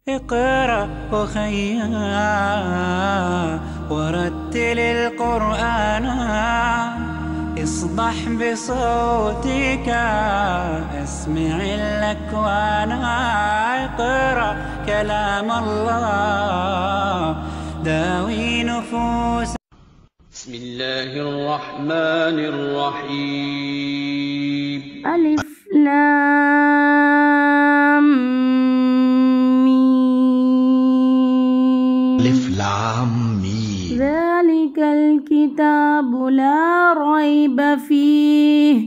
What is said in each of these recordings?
اقرأ أخيا ورتل القرآن اصدح بصوتك اسمع الأكوان اقرأ كلام الله داوي نفوس. بسم الله الرحمن الرحيم. ألف لام ميم. ألف لام ميم. ذلك الكتاب لا ريب فيه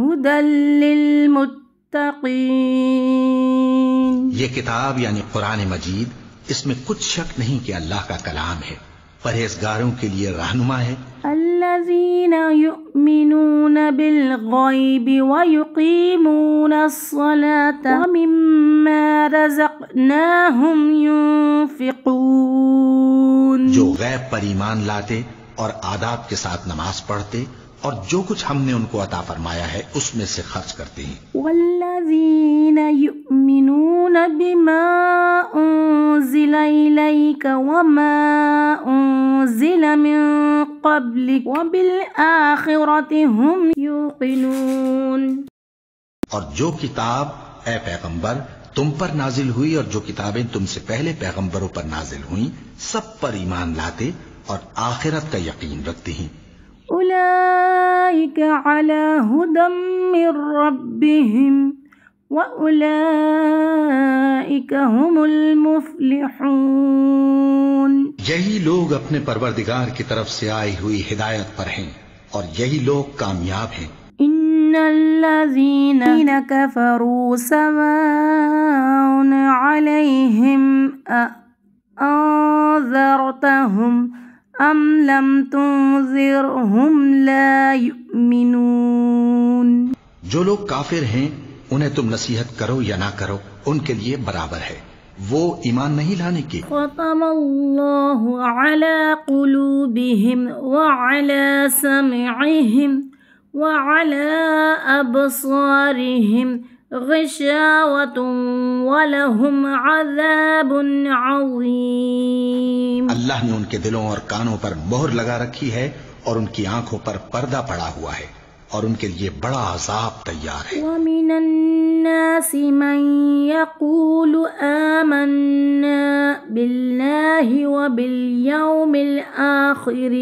هدى للمتقين. یہ کتاب یعنی قرآن مجید، اس میں کچھ شک نہیں کہ اللہ کا کلام ہے، پرہیزگاروں کے لیے رہنما ہے۔ الذين يؤمنون بالغيب ويقيمون الصلاة ومما رزقناهم ينفقون. جو غیب پر ایمان لاتے اور آداب کے ساتھ نماز پڑھتے اور جو کچھ ہم نے ان کو عطا فرمایا ہے اس میں سے خرچ کرتے ہیں۔ والذين يؤمنون بما أنزل إليك وما أنزل من قبلك وبالآخرة هم يوقنون. اور جو کتاب اے پیغمبر تم پر نازل ہوئی اور جو کتابیں تم سے پہلے پیغمبروں پر نازل ہوئیں سب پر ایمان لاتے اور آخرت کا یقین رکھتے ہیں۔ أولئك على هدى من ربهم وأولئك هم المفلحون. یہی لوگ اپنے پروردگار کی طرف سے آئی ہوئی ہدایت پر ہیں اور یہی لوگ کامیاب ہیں۔ إن الذين كفروا سواء عليهم أنذرتهم أم لم تنذرهم لا يؤمنون. جو لوگ کافر ہیں انہیں تم نصیحت کرو یا نہ کرو ان کے لیے برابر ہے، وہ ایمان نہیں لانے کے۔ ختم الله على قلوبهم وعلى سمعهم وعلى أبصارهم غشاوة ولهم عذاب عظيم. اللہ نے ان کے دلوں اور کانوں پر مہر لگا رکھی ہے اور ان کی آنکھوں پر پردہ پڑا ہوا ہے اور ان کے لیے بڑا عذاب تیار ہے۔ ومن الناس من يقول آمنا بالله وباليوم الآخر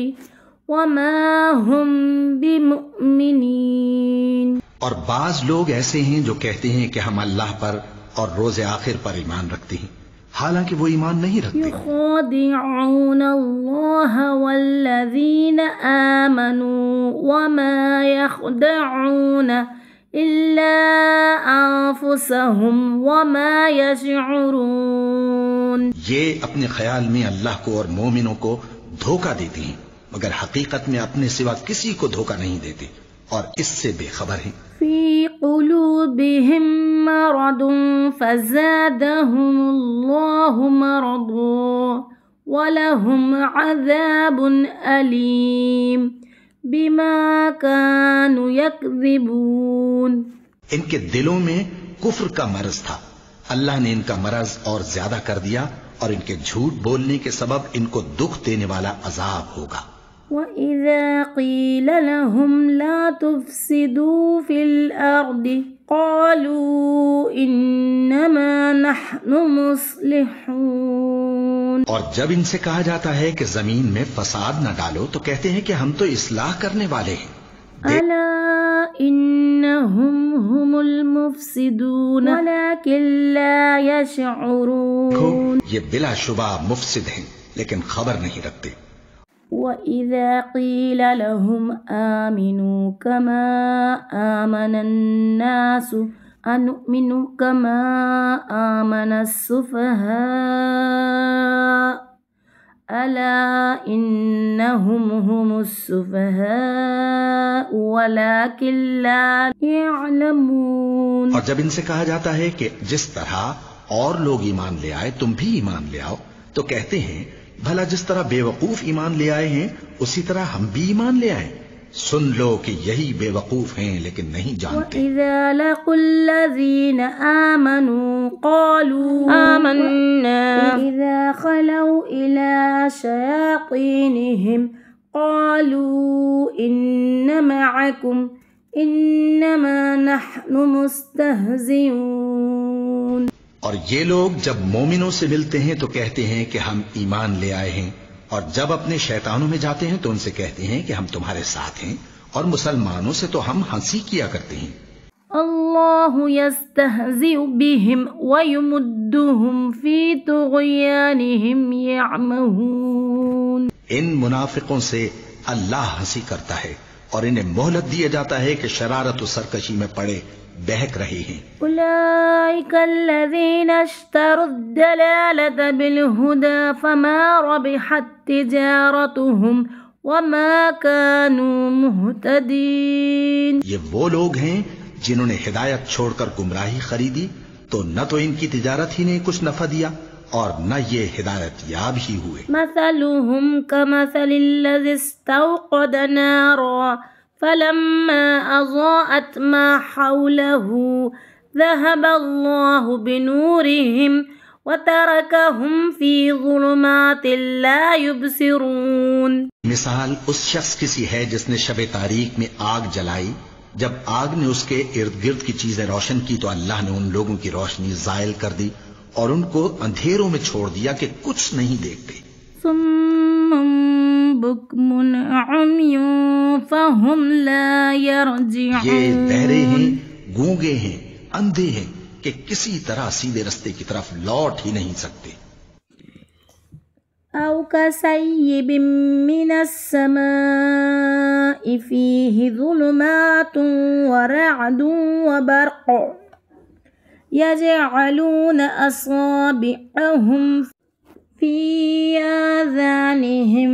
وما هم بمؤمنين. اور بعض لوگ ایسے ہیں جو کہتے ہیں کہ ہم اللہ پر اور روز آخر پر ایمان رکھتے ہیں، حالانکہ وہ ایمان نہیں رکھتے۔ يخادعون الله والذين آمنوا وما يخدعون إلا أنفسهم وما يشعرون. یہ اپنے خیال میں اللہ کو اور مومنوں کو دھوکہ دیتے ہیں مگر حقیقت میں اپنے سوا کسی کو دھوکہ نہیں دیتے اور اس سے بے خبر ہیں۔ في قلوبهم مرض فزادهم الله مرضا ولهم عذاب أليم بما كانوا يكذبون. ان کے دلوں میں کفر کا مرض تھا، اللہ نے ان کا مرض اور زیادہ کر دیا اور ان کے جھوٹ بولنے کے سبب ان کو دکھ دینے والا عذاب ہوگا۔ وَإِذَا قِيلَ لَهُمْ لَا تُفْسِدُوا فِي الْأَرْضِ قَالُوا إِنَّمَا نَحْنُ مُصْلِحُونَ. اور جب ان سے کہا جاتا ہے کہ زمین میں فساد نہ ڈالو تو کہتے ہیں کہ ہم تو اصلاح کرنے والے ہیں۔ أَلَا إِنَّهُمْ هُمُ الْمُفْسِدُونَ وَلَكِنْ لَا يَشْعُرُونَ. یہ بلا شبہ مفسد ہیں لیکن خبر نہیں رکھتے۔ وَإِذَا قِيلَ لَهُمْ آمِنُوا كَمَا آمَنَ النَّاسُ أَنُؤْمِنُ كَمَا آمَنَ السُّفَهَاءُ أَلَا إِنَّهُمْ هُمُ السُّفَهَاءُ وَلَكِنْ لَا يَعْلَمُونَ. اور جب ان سے کہا جاتا ہے کہ جس طرح اور لوگ ایمان لے آئے تم بھی ایمان لے آؤ تو کہتے ہیں بھلا جس طرح بے وقوف ایمان لے آئے ہیں اسی طرح ہم بھی ایمان لے آئیں، سن لو کہ یہی بے وقوف ہیں لیکن نہیں جانتے. وَإِذَا لَقُوا الَّذِينَ آمَنُوا قَالُوا آمَنَّا وَإِذَا خَلَوْا إِلَى شَيَاطِينِهِمْ قَالُوا إِنَّ مَعَكُمْ إِنَّمَا نَحْنُ مُسْتَهْزِئُونَ. اور یہ لوگ جب مومنوں سے ملتے ہیں تو کہتے ہیں کہ ہم ایمان لے آئے ہیں، اور جب اپنے شیطانوں میں جاتے ہیں تو ان سے کہتے ہیں کہ ہم تمہارے ساتھ ہیں، اور مسلمانوں سے تو ہم ہنسی کیا کرتے ہیں. اللہ یستہزئ بہم ویمدہم فی طغیانہم یعمہون. ان منافقوں سے اللہ ہنسی کرتا ہے اور انہیں مہلت دیا جاتا ہے کہ شرارت و سرکشی میں پڑے بہک رہے ہیں. اولئک الذین اشتروا الضلالۃ بالہدی فما ربحت تجارتہم وما كانوا مہتدین. یہ وہ لوگ ہیں جنہوں نے ہدایت چھوڑ کر گمراہی خریدی، تو نہ تو ان کی تجارت ہی نے کچھ نفع دیا اور نہ یہ ہدایت یاب ہی ہوئے. مثلهم كمثل الذي استوقد نارا فلما أضاءت ما حوله ذهب الله بنورهم وتركهم في ظلمات لا يبصرون. مثال اس شخص کی سی ہے جس نے شب تاریک میں آگ جلائی، جب آگ نے اس کے ارد گرد کی چیزیں روشن کی تو اللہ نے ان لوگوں کی روشنی زائل کر دی اور ان کو اندھیروں میں چھوڑ دیا کہ کچھ نہیں دیکھتے. صم بکم عمی فهم لا يرجعون. یہ بہرے ہیں، گونگے ہیں، اندھے ہیں کہ کسی طرح سیدھے رستے کی طرف لوٹ ہی نہیں سکتے. او کصیب من السماء فیہ ظلمات ورعد وبرق يجعلون أصابعهم في آذانهم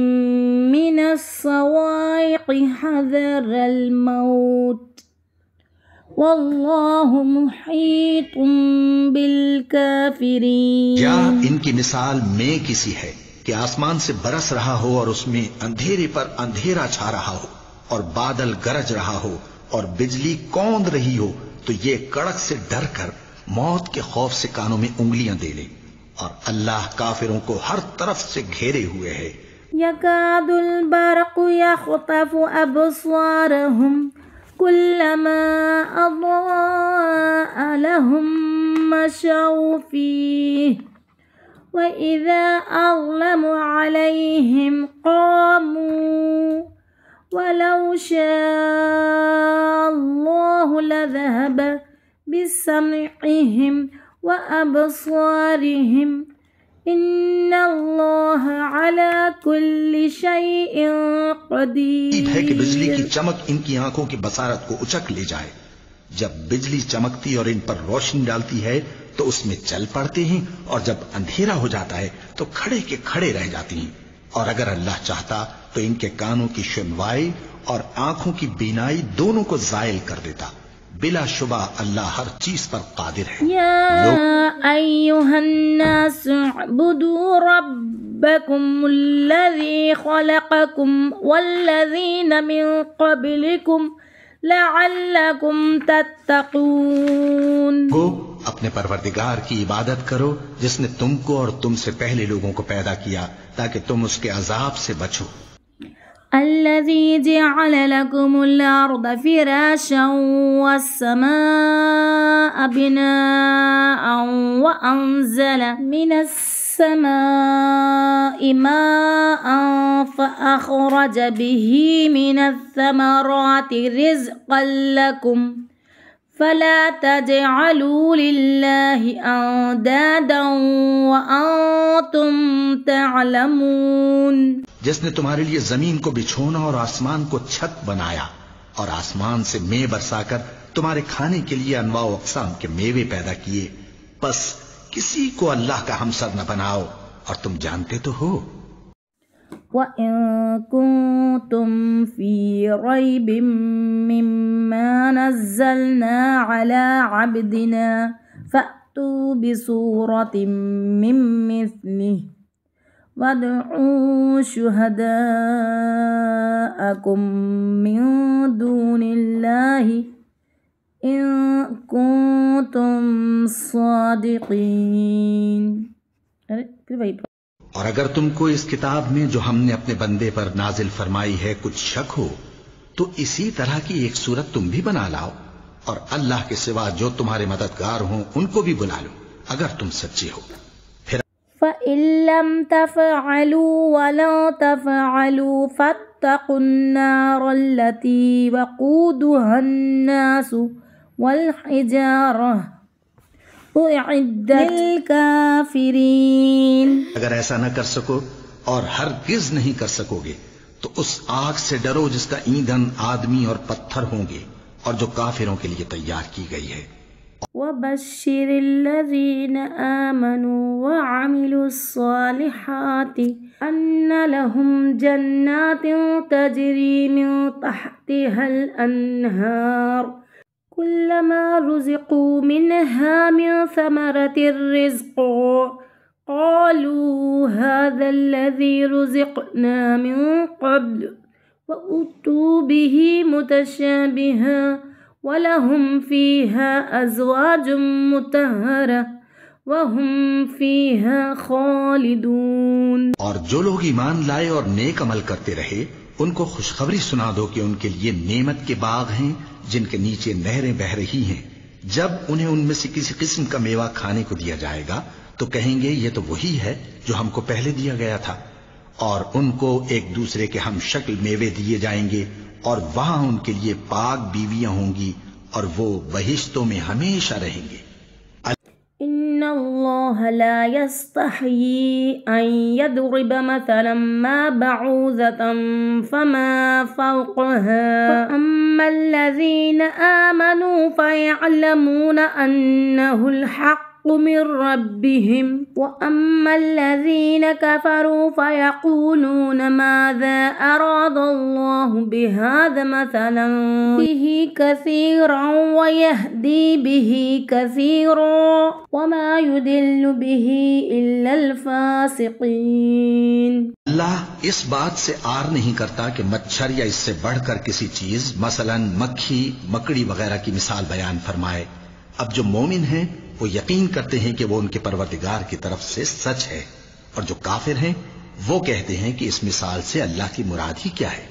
من الصواعق حذر الموت والله محيط بالكافرين. کیا ان کی مثال میں کسی ہے کہ آسمان سے برس رہا ہو اور اس میں اندھیرے پر اندھیرا چھا رہا ہو اور بادل گرج رہا ہو اور بجلی کوند رہی ہو تو یہ کڑک سے ڈر کر موت کے خوف سے کانوں میں انگلیاں دے لے، اور اللہ کافروں کو ہر طرف سے گھیرے ہوئے ہے. يكاد البرق يخطف أبصارهم كلما أضاء لهم مشوا فيه وإذا أظلم عليهم قاموا ولو شاء الله لذهب بسمعهم وأبصارهم إن الله على كل شيء قدير. ہے کہ بجلی کی چمک ان کی آنکھوں کی بصارت کو اچک لے جائے. جب بجلی چمکتی اور ان پر روشنی ڈالتی ہے تو اس میں چل پڑتے ہیں، اور جب اندھیرا ہو جاتا ہے تو کھڑے کے کھڑے رہ جاتی ہیں. اور اگر اللہ چاہتا تو ان کے کانوں کی سنوائی اور آنکھوں کی بینائی دونوں کو زائل کر دیتا. بلا شبہ اللہ ہر چیز پر قادر ہے. یا ایہا الناس اعبدوا ربکم الذی خلقکم والذین من قبلکم لعلکم تتقون. گو اپنے پروردگار کی عبادت کرو جس نے تم کو اور تم سے پہلے لوگوں کو پیدا کیا تاکہ تم اس کے عذاب سے بچو. الذي جعل لكم الأرض فراشا والسماء بناء وأنزل من السماء ماء فأخرج به من الثمرات رزقا لكم فلا تجعلوا لله أندادا وأنتم تعلمون. جس نے تمہارے لیے زمین کو بچھونا اور آسمان کو چھت بنایا اور آسمان سے مے برسا کر تمہارے کھانے کے لیے انواع و اقسام کے میوے پیدا کیے، بس کسی کو اللہ کا ہمسر نہ بناؤ اور تم جانتے تو ہو. وَإِن كُنتُمْ فِي رَيْبٍ مِّمَّا نَزَّلْنَا عَلَى عَبْدِنَا فَأْتُوا بِسُورَةٍ مِّن مِّثْلِهِ وادعوا شهداءكم من دون الله إن كنتم صادقين. اور اگر تم کو اس کتاب میں جو ہم نے اپنے بندے پر نازل فرمائی ہے کچھ شک ہو تو اسی طرح کی ایک صورت تم بھی بنا لاؤ اور اللہ کے سوا جو تمہارے مددگار ہوں ان کو بھی بلا لو اگر تم سچے ہو. فَإِن لَّمْ تَفْعَلُوا وَلَن تَفْعَلُوا فَاتَّقُوا النَّارَ الَّتِي وَقُودُهَا النَّاسُ وَالْحِجَارَةُ أُعِدَّتْ لِلْكَافِرِينَ. اگر ایسا نہ کر سکو اور ہرگز نہیں کر سکو گے تو اس آگ سے ڈرو جس کا ایندھن آدمی اور پتھر ہوں گے اور جو کافروں کے لیے تیار کی گئی ہے. وَبَشِّرِ الَّذِينَ آمَنُوا وَعَمِلُوا الصَّالِحَاتِ أَنَّ لَهُمْ جَنَّاتٍ تَجْرِي مِن تَحْتِهَا الْأَنْهَارُ كُلَّمَا رُزِقُوا مِنْهَا مِن ثَمَرَةٍ رِزْقًا قَالُوا هَذَا الَّذِي رُزِقْنَا مِن قَبْلُ وَأُتُوا بِهِ مُتَشَابِهًا وَلَهُمْ فِيهَا أَزْوَاجٌ مُطَهَّرَةٌ وَهُمْ فِيهَا خَالِدُونَ. اور جو لوگ ایمان لائے اور نیک عمل کرتے رہے ان کو خوشخبری سنا دو کہ ان کے لیے نعمت کے باغ ہیں جن کے نیچے نہریں بہہ رہی ہیں. جب انہیں ان میں سے کسی قسم کا میوہ کھانے کو دیا جائے گا تو کہیں گے یہ تو وہی ہے جو ہم کو پہلے دیا گیا تھا. اور ان کو ایک دوسرے کے ہم شکل میوے دیے جائیں گے اور وہاں ان کے لیے پاک بیویاں ہوں گی اور وہ بہشتوں میں ہمیشہ رہیں گے. إن الله لا يستحيي أن يضرب مثلا ما بعوضة فما فوقها فأما الذين آمنوا فيعلمون أنه الحق من ربهم وأما الذين كفروا فيقولون ماذا أراد الله بهذا مثلا به كثيرا ويهدي به كثيرا وما يضل به إلا الفاسقين. اللہ اس بات سے آر نہیں کرتا کہ مچھر یا اس سے بڑھ کر کسی چیز مثلا مکھی مکڑی وغیرہ کی مثال بیان فرمائے. اب جو مومن ہیں وہ یقین کرتے ہیں کہ وہ ان کے پروردگار کی طرف سے سچ ہے اور جو کافر ہیں وہ کہتے ہیں کہ اس مثال سے اللہ کی مراد ہی کیا ہے.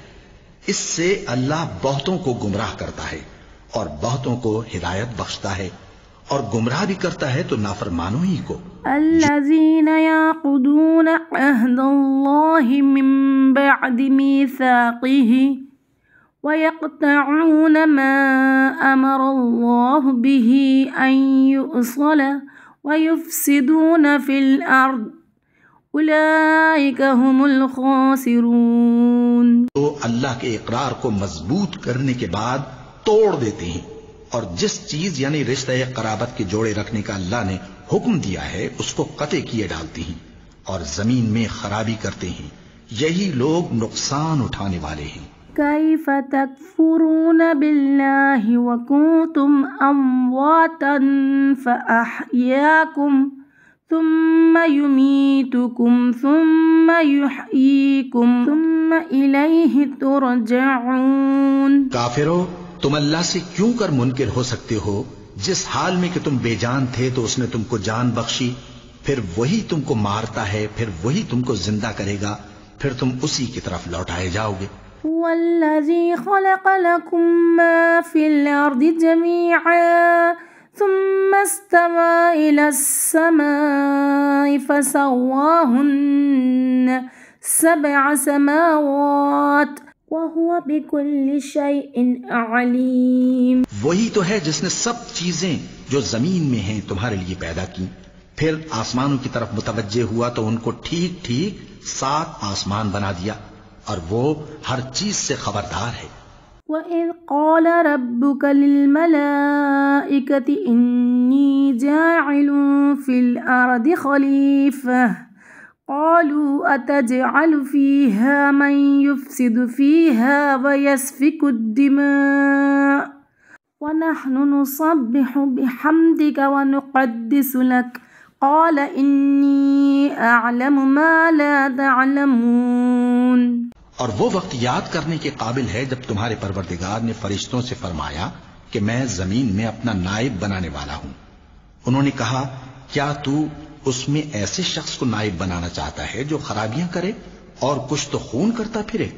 اس سے اللہ بہتوں کو گمراہ کرتا ہے اور بہتوں کو ہدایت بخشتا ہے اور گمراہ بھی کرتا ہے تو نافرمانوں ہی کو. الذين يعقدون عهد الله من بعد ميثاقه ويقطعون ما أمر الله به أن يوصل ويفسدون في الأرض أولئك هم الخاسرون. تو اللہ کے اقرار کو مضبوط کرنے کے بعد توڑ دیتے ہیں اور جس چیز یعنی رشتہ قرابت کے جوڑے رکھنے کا اللہ نے حکم دیا ہے اس کو قطع کیے ڈالتے ہیں اور زمین میں خرابی کرتے ہیں. یہی لوگ نقصان اٹھانے والے ہیں. كيف تكفرون بالله وكنتم أمواتا فأحياكم ثم يميتكم ثم يحييكم ثم إليه ترجعون. کافرو تم اللہ سے کیوں کر منکر ہو سکتے ہو جس حال میں کہ تم بے جان تھے تو اس نے تم کو جان بخشی پھر وہی تم کو مارتا ہے پھر وہی تم کو زندہ کرے گا پھر تم اسی کی طرف لوٹائے جاؤ گے. هو الذي خلق لكم ما في الأرض جميعا ثم استوى إلى السماء فسواهن 7 سماوات وهو بكل شيء عليم. وہی تو ہے جس نے سب چیزیں جو زمین میں ہیں تمہارے لیے پیدا کی پھر آسمانوں کی طرف متوجہ ہوا تو ان کو ٹھیک ٹھیک 7 آسمان بنا دیا اور وہ ہر چیز سے خبردار ہے. وَإِذْ قَالَ رَبُّكَ لِلْمَلَائِكَةِ إِنِّي جَاعِلٌ فِي الْأَرْضِ خَلِيفَةً قَالُوا أَتَجْعَلُ فِيهَا مَن يُفْسِدُ فِيهَا وَيَسْفِكُ الدِّمَاءَ وَنَحْنُ نُسَبِّحُ بِحَمْدِكَ وَنُقَدِّسُ لَكَ قال إني أعلم ما لا تعلمون۔ اور وہ وقت یاد کرنے کے قابل ہے جب تمہارے پروردگار نے فرشتوں سے فرمایا کہ میں زمین میں اپنا نائب بنانے والا ہوں۔ انہوں نے کہا کیا تو اس میں ایسے شخص کو نائب بنانا چاہتا ہے جو خرابیاں کرے اور کچھ تو خون کرتا پھرے؟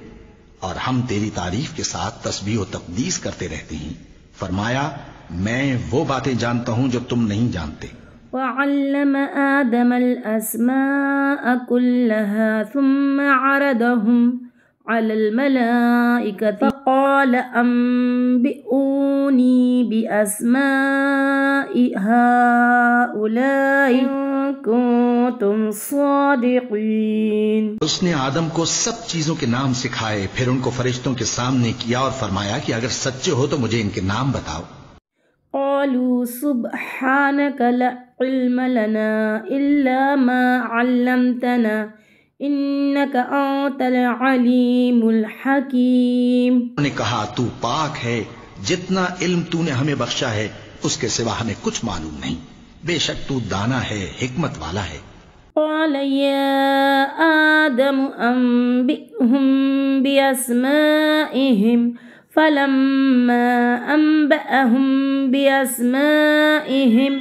اور ہم تیری تعریف کے ساتھ تسبیح و تقدیس کرتے رہتے ہیں۔ فرمایا میں وہ باتیں جانتا ہوں جو تم نہیں جانتے۔ وعلم آدم الأسماء كلها ثم عرضهم على الملائكة فقال أنبئوني بأسماء هؤلاء إن كنتم صادقين۔ اس نے آدم کو سب چیزوں کے نام سکھائے، پھر ان کو فرشتوں کے سامنے کیا اور فرمایا کہ اگر سچے ہو تو مجھے ان کے نام بتاؤ۔ قالوا سبحانك لا علم لنا إلا ما علمتنا إنك أنت العليم الحكيم۔ انہوں نے کہا تو پاک ہے، جتنا علم تو نے ہمیں بخشا ہے اس کے سوا ہمیں کچھ معلوم نہیں، بے شک تو دانا ہے، حکمت والا ہے۔ قال يا آدم أنبئهم بأسمائهم فلما أنبأهم بأسمائهم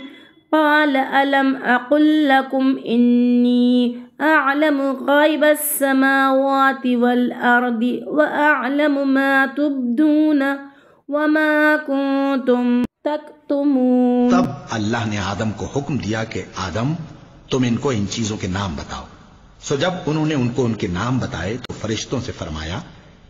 قال ألم أقل لكم إني أعلم غيب السماوات والأرض وأعلم ما تبدون وما كنتم تكتمون۔ تب اللہ نے آدم کو حکم دیا کہ آدم تم ان کو ان چیزوں کے نام بتاؤ۔ سو جب انہوں نے ان کو ان کے نام بتائے تو فرشتوں سے فرمایا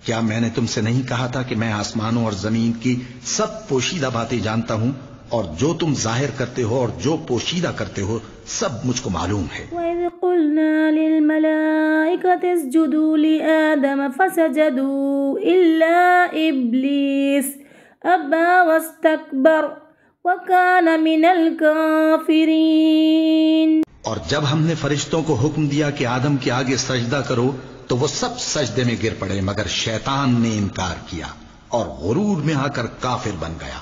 کیا میں نے تم سے نہیں کہا تھا کہ میں آسمانوں اور زمین کی سب پوشیدہ باتیں جانتا ہوں، اور جو تم ظاہر کرتے ہو اور جو پوشیدہ کرتے ہو سب مجھ کو معلوم ہے۔ وَإِذْ قُلْنَا لِلْمَلَائِكَةِ اسْجُدُوا لِآدَمَ فَسَجَدُوا إِلَّا إِبْلِيسَ أَبَى وَاسْتَكْبَرَ وَكَانَ مِنَ الْكَافِرِينَ۔ اور جب ہم نے فرشتوں کو حکم دیا کہ آدم کے آگے سجدہ کرو تو وہ سب سجدے میں گر پڑے مگر شیطان نے انکار کیا اور غرور میں آ کر کافر بن گیا۔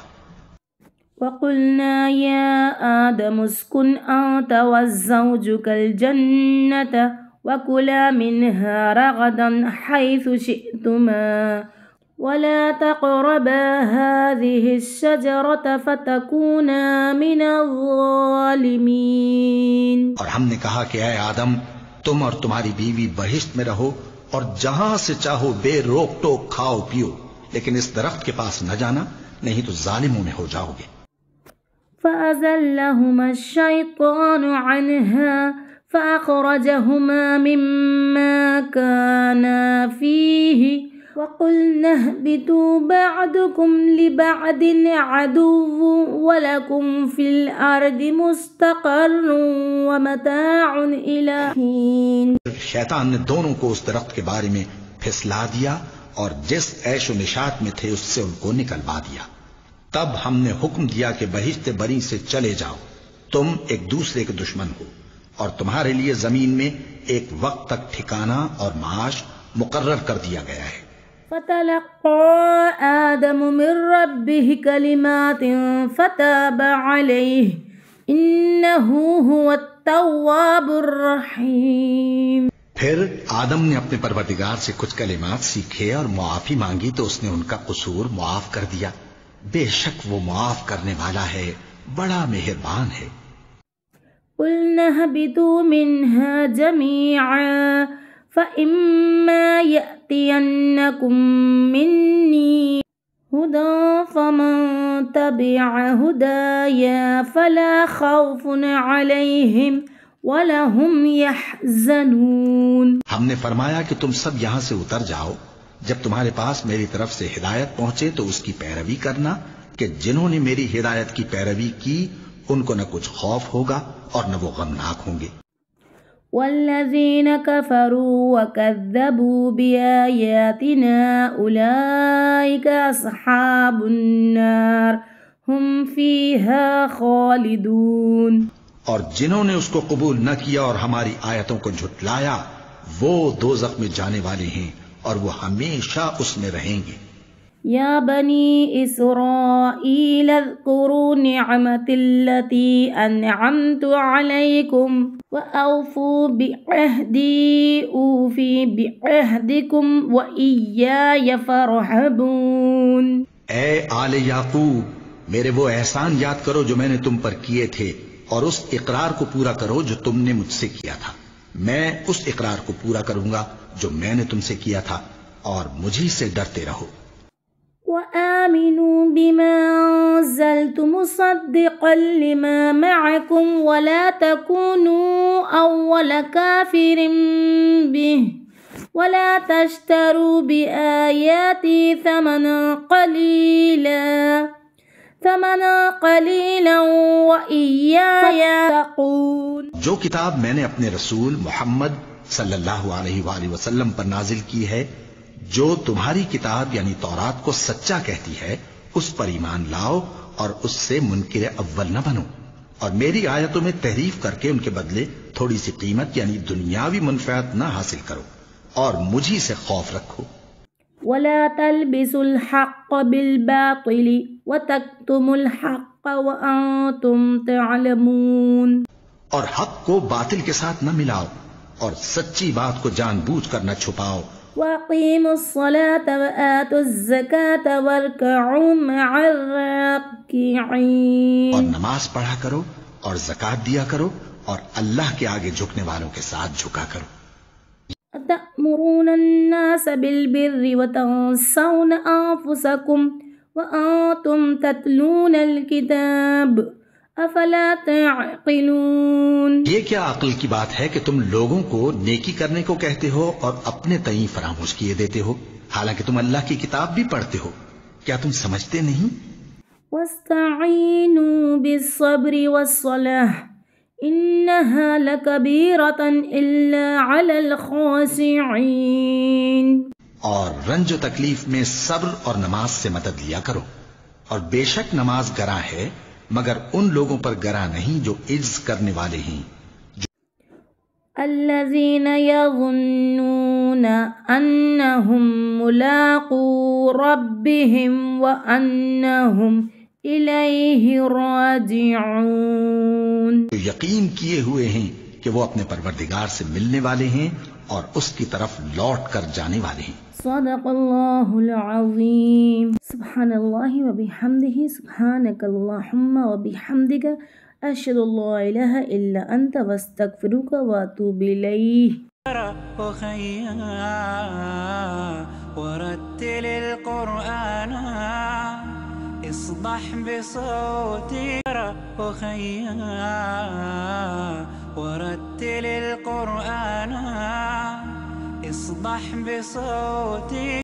وَقُلْنَا يَا آدَمُ اسْكُنْ أَنْتَ وَزَوْجُكَ الْجَنَّةَ وَكُلَا مِنْهَا رَغَدًا حَيْثُ شِئْتُمَا وَلَا تَقْرَبَا هَذِهِ الشَّجَرَةَ فَتَكُونَا مِنَ الظَّالِمِينَ۔ اور ہم نے کہا کہ اے آدم تم اور تمہاری بیوی بہشت میں رہو اور جہاں سے چاہو بے روک ٹوک کھاؤ پیو، لیکن اس درخت کے پاس نہ جانا نہیں تو ظالموں میں ہو جاؤ گے۔ فَأَزَلَّهُمَا الشَّيْطَانُ عَنْهَا فَأَخْرَجَهُمَا مِمَّا كَانَا فِيهِ وَقُلْنَا اهْبِطُوا بَعْضُكُمْ لِبَعْضٍ عَدُوٌّ وَلَكُمْ فِي الْأَرْضِ مُسْتَقَرٌّ وَمَتَاعٌ إِلَىٰ حِينٍ۔ شیطان نے دونوں کو اس درخت کے بارے میں پھسلا دیا اور جس عیش و نشاط میں تھے اس سے ان کو نکلوا دیا۔ تب ہم نے حکم دیا کہ بہشت بری سے چلے جاؤ، تم ایک دوسرے کے دشمن ہو، اور تمہارے لیے زمین میں ایک وقت تک ٹھکانہ اور معاش مقرر کر دیا گیا ہے۔ فَتَلَقَّى آدَمُ مِن رَّبِّهِ كَلِمَاتٍ فَتَابَ عَلَيْهِ إِنَّهُ هُوَ التَّوَّابُ الرَّحِيمُ۔ پھر آدم نے اپنے پروردگار سے کچھ کلمات سیکھے اور معافی مانگی تو اس نے ان کا قصور معاف کر دیا، بے شک وہ معاف کرنے والا ہے، بڑا مہربان ہے۔ قُلْنَا اهْبِطُوا مِنْهَا جَمِيعًا فَإِمَّا يَأْتِيَنَّكُم مِّنِّي هُدًى فَمَن تَبِعَ هُدَايَ فَلَا خَوْفٌ عَلَيْهِمْ وَلَا هُمْ يَحْزَنُونَ۔ ہم نے فرمایا کہ تم سب یہاں سے اتر جاؤ، جب تمہارے پاس میری طرف سے ہدایت پہنچے تو اس کی پیروی کرنا کہ جنہوں نے میری ہدایت کی پیروی کی ان کو نہ کچھ خوف ہوگا اور نہ وہ غمناک ہوں گے۔ وَالَّذِينَ كَفَرُوا وَكَذَّبُوا بِآيَاتِنَا أُولَئِكَ أَصْحَابُ النَّارِ هُمْ فِيهَا خَالِدُونَ۔ اور جنہوں نے اس کو قبول نہ کیا اور ہماری آیتوں کو جھٹلایا وہ دوزخ میں جانے والے ہیں اور وہ ہمیشہ اس میں رہیں گے۔ يا بني إسرائيل اذكروا نعمتي التي أنعمت عليكم وأوفوا بعهدي أوفي بعهدكم وإياي فارهبون۔ اے آل یعقوب، میرے وہ احسان یاد کرو جو میں نے تم پر کیے تھے، اور اس اقرار کو پورا کرو جو تم نے مجھ سے کیا تھا۔ میں اس اقرار کو پورا کروں گا جو میں نے تم سے کیا تھا، اور مجھی سے ڈرتے رہو۔ وآمنوا بما أنزلت مصدقا لما معكم ولا تكونوا أول كافر به ولا تشتروا بآياتي ثمنا قليلا وإياي فاتقون۔ جو کتاب میں نے اپنے رسول محمد صلی اللہ علیہ وآلہ وسلم پر نازل کی ہے، جو تمہاری کتاب یعنی تورات کو سچا کہتی ہے، اس پر ایمان لاؤ اور اس سے منکر اول نہ بنو، اور میری آیتوں میں تحریف کر کے ان کے بدلے تھوڑی سی قیمت یعنی دنیاوی منفعت نہ حاصل کرو، اور مجھی سے خوف رکھو۔ ولا تلبسوا الحق بالباطل وتكتموا الحق وأنتم تعلمون۔ اور حق کو باطل کے ساتھ نہ ملاؤ، اور سچی بات کو جان بوجھ کر نہ چھپاؤ۔ وأقيموا الصلاة وآتوا الزكاة واركعوا مع الراكعين۔ اور نماز پڑھا کرو اور زکوٰۃ دیا کرو اور اللہ کے آگے جھکنے والوں کے ساتھ جھکا کرو۔ أتأمرون الناس بالبر وتنسون أنفسكم وأنتم تتلون الكتاب أفلا تعقلون۔ یہ کیا عقل کی بات ہے کہ تم لوگوں کو نیکی کرنے کو کہتے ہو اور اپنے تئیں فراموش کیے دیتے ہو، حالانکہ تم اللہ کی کتاب بھی پڑھتے ہو، کیا تم سمجھتے نہیں؟ واستعینوا بالصبر والصلاة إنها لكبيرة إلا على الخاشعين۔ اور رنج و تکلیف میں صبر اور نماز سے مدد لیا کرو، اور بے شک نماز گراں ہے مگر ان لوگوں پر گراں نہیں جو عجز کرنے والے ہیں۔ الذين يظنون أنهم ملاقو ربهم وأنهم إليه راجعون۔ جو یقین کیے ہوئے ہیں کہ وہ اپنے پروردگار سے ملنے والے ہیں اور اس کی طرف لوٹ کر جانے والے ہیں۔ صدق اللہ العظیم۔ سبحان اللہ وبحمدہ، سبحانک اللہم وبحمدک، اشہد ان لا الہ الا انت واستغفرک واتوب الیک۔ أخيا ورتل القرآن اصدح بصوتي أخيا ورتل القرآن اصدح بصوتي